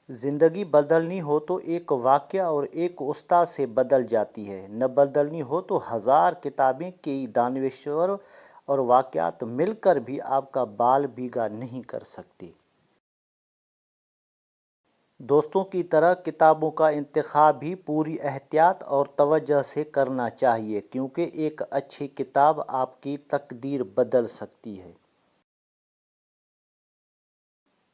زندگی بدلنی ہو تو ایک واقعہ اور ایک استاد سے بدل جاتی ہے، نہ بدلنی ہو تو ہزار کتابیں، کئی دانشور اور واقعات مل کر بھی آپ کا بال بھیگا نہیں کر سکتے۔ دوستوں کی طرح کتابوں کا انتخاب بھی پوری احتیاط اور توجہ سے کرنا چاہیے، کیونکہ ایک اچھی کتاب آپ کی تقدیر بدل سکتی ہے۔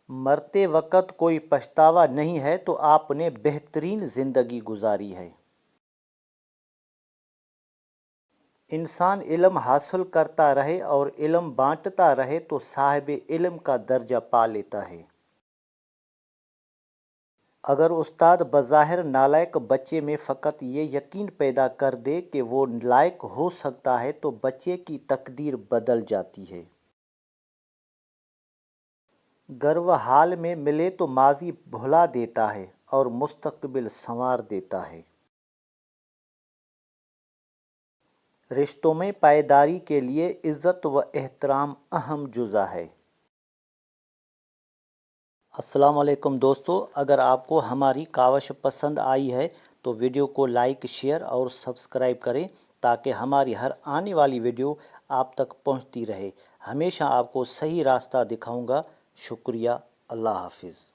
مرتے وقت کوئی پچھتاوا نہیں ہے تو آپ نے بہترین زندگی گزاری ہے۔ انسان علم حاصل کرتا رہے اور علم بانٹتا رہے تو صاحب علم کا درجہ پا لیتا ہے۔ اگر استاد بظاہر نالائق بچے میں فقط یہ یقین پیدا کر دے کہ وہ لائق ہو سکتا ہے تو بچے کی تقدیر بدل جاتی ہے۔ گر وہ حال میں ملے تو ماضی بھلا دیتا ہے اور مستقبل سنوار دیتا ہے۔ رشتوں میں پائیداری کے لیے عزت و احترام اہم جزء ہے۔ السلام علیکم دوستو، اگر آپ کو ہماری کاوش پسند آئی ہے تو ویڈیو کو لائک، شیئر اور سبسکرائب کریں تاکہ ہماری ہر آنے والی ویڈیو آپ تک پہنچتی رہے۔ ہمیشہ آپ کو صحیح راستہ دکھاؤں گا۔ شکریہ۔ اللہ حافظ۔